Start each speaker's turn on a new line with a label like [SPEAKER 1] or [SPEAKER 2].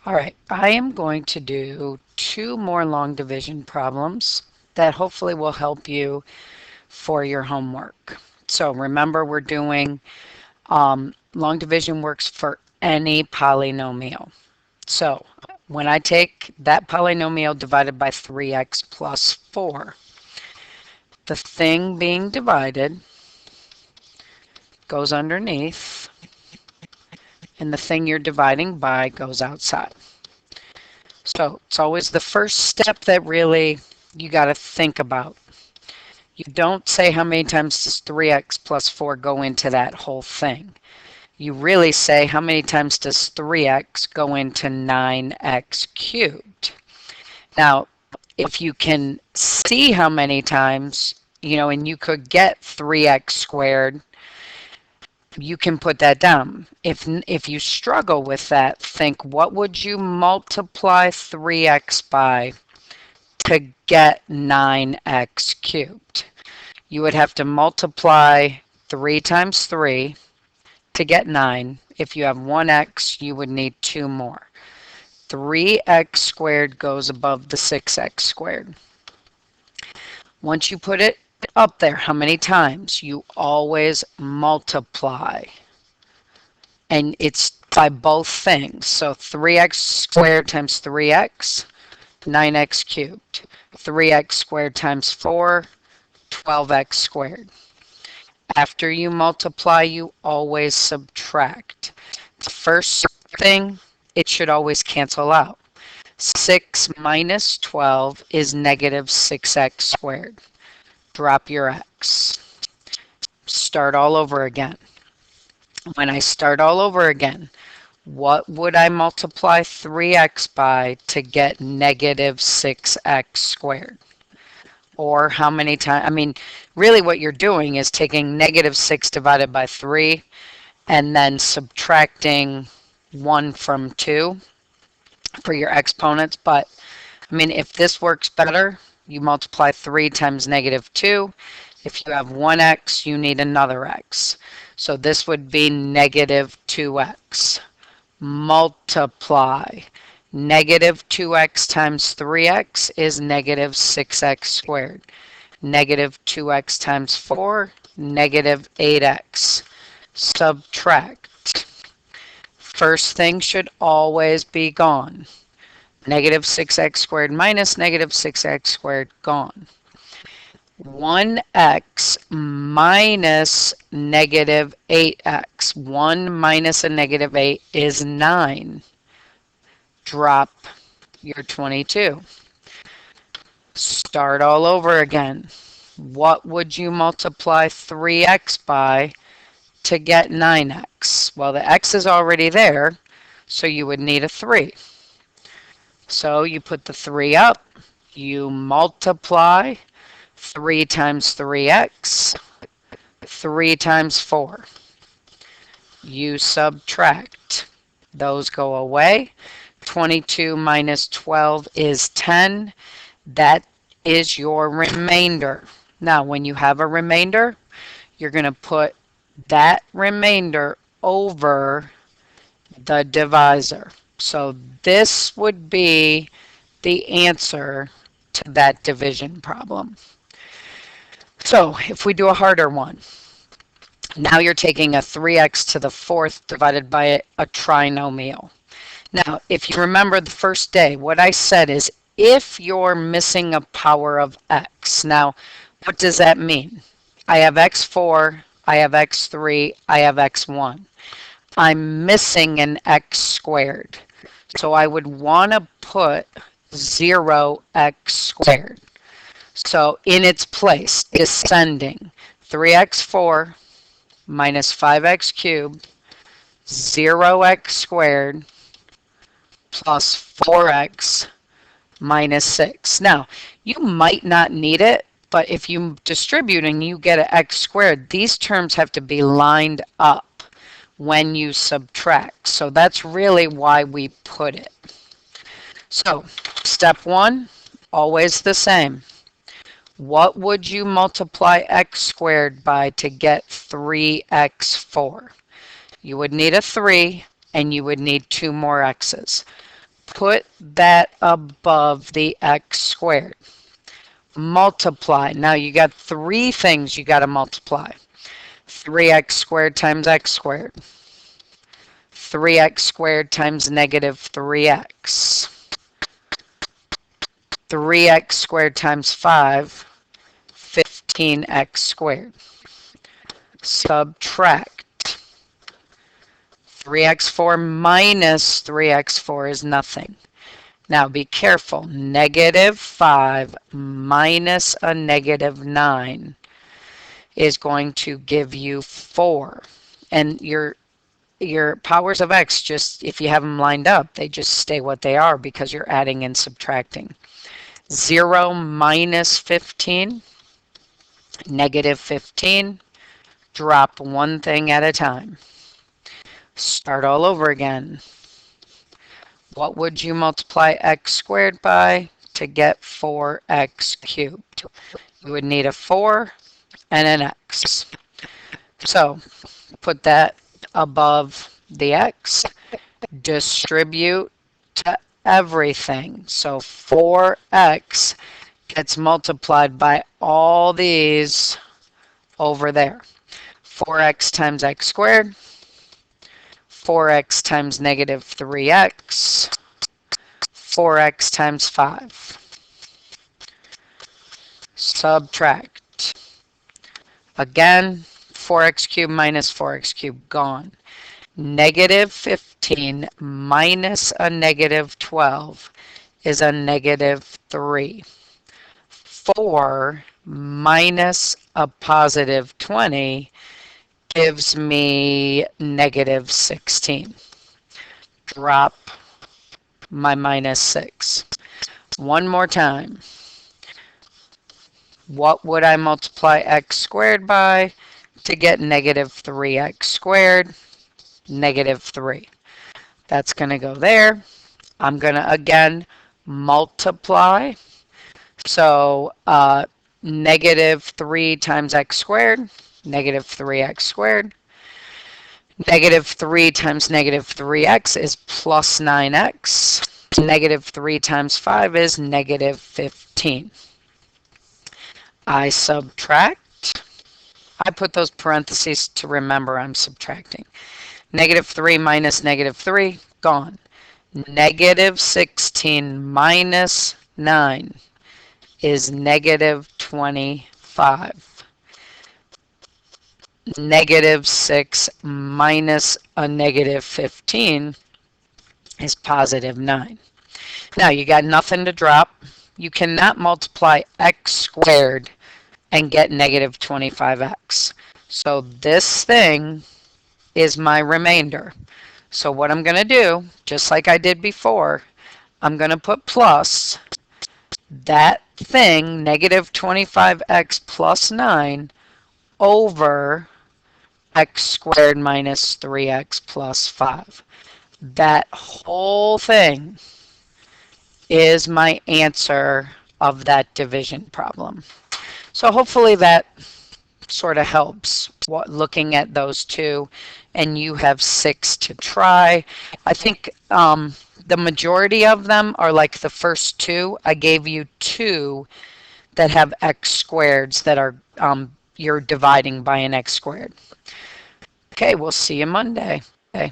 [SPEAKER 1] All right, I am going to do two more long division problems that hopefully will help you for your homework. So remember, we're doing long division works for any polynomial. So when I take that polynomial divided by 3x plus 4, the thing being divided goes underneath, and the thing you're dividing by goes outside. So it's always the first step that really you got to think about. You don't say how many times does 3x plus 4 go into that whole thing. You really say how many times does 3x go into 9x cubed. Now, if you can see how many times, and you could get 3x squared, you can put that down. If you struggle with that, think what would you multiply 3x by to get 9x cubed? You would have to multiply 3 times 3 to get 9. If you have 1x, you would need 2 more. 3x squared goes above the 6x squared. Once you put it up there, how many times? You always multiply. And it's by both things. So 3x squared times 3x, 9x cubed. 3x squared times 4, 12x squared. After you multiply, you always subtract. The first thing, it should always cancel out. 6 minus 12 is negative 6x squared. Drop your x. Start all over again. When I start all over again, what would I multiply 3x by to get negative 6x squared? Or how many times? Really what you're doing is taking negative 6 divided by 3 and then subtracting 1 from 2 for your exponents. But, if this works better, you multiply 3 times negative 2. If you have 1x, you need another x. So this would be negative 2x. Multiply. Negative 2x times 3x is negative 6x squared. Negative 2x times 4, negative 8x. Subtract. First thing should always be gone. Negative 6x squared minus negative 6x squared, gone. 1x minus negative 8x. 1 minus a negative 8 is 9. Drop your 22. Start all over again. What would you multiply 3x by to get 9x? Well, the x is already there, so you would need a 3. So you put the 3 up, you multiply 3 times 3x, 3 times 4. You subtract. Those go away. 22 minus 12 is 10. That is your remainder. Now, when you have a remainder, you're going to put that remainder over the divisor. So this would be the answer to that division problem. So if we do a harder one, now you're taking a 3x to the 4th divided by a trinomial. Now, if you remember the first day, what I said is if you're missing a power of x. Now, what does that mean? I have x4, I have x3, I have x1. I'm missing an x squared. So I would want to put 0x squared. So in its place, descending, 3x4 minus 5x cubed, 0x squared, plus 4x minus 6. Now, you might not need it, but if you distribute and you get an x squared, these terms have to be lined up when you subtract. So that's really why we put it. So step 1, always the same. What would you multiply x squared by to get 3x4? You would need a 3 and you would need 2 more x's. Put that above the x squared. Multiply. Now you got three things you got to multiply. 3x squared times x squared. 3x squared times negative 3x. 3x squared times 5, 15x squared. Subtract. 3x4 minus 3x4 is nothing. Now be careful. Negative 5 minus a negative 9 is going to give you 4. And your powers of x, just if you have them lined up, they just stay what they are because you're adding and subtracting. 0 minus 15, negative 15. Drop one thing at a time. Start all over again. What would you multiply x squared by to get 4x cubed? You would need a 4 and an x. So put that above the x. Distribute to everything. So 4x gets multiplied by all these over there. 4x times x squared. 4x times negative 3x. 4x times 5. Subtract. Again, 4x cubed minus 4x cubed, gone. Negative 15 minus a negative 12 is a negative 3. 4 minus a positive 20 gives me negative 16. Drop my minus 6. One more time. What would I multiply x squared by to get negative 3x squared? Negative 3. That's going to go there. I'm going to again multiply. So negative 3 times x squared, negative 3x squared. Negative 3 times negative 3x is plus 9x. Negative 3 times 5 is negative 15. I subtract. I put those parentheses to remember I'm subtracting. Negative 3 minus negative 3, gone. Negative 16 minus 9 is negative 25. Negative 6 minus a negative 15 is positive 9. Now you got nothing to drop. You cannot multiply x squared and get negative 25x. So this thing is my remainder. So what I'm going to do, just like I did before, I'm going to put plus that thing, negative 25x plus 9, over x squared minus 3x plus 5. That whole thing is my answer of that division problem. So hopefully that sort of helps looking at those two, and you have 6 to try. I think the majority of them are like the first two. I gave you 2 that have x squareds that are you're dividing by an x squared. Okay, we'll see you Monday. Okay.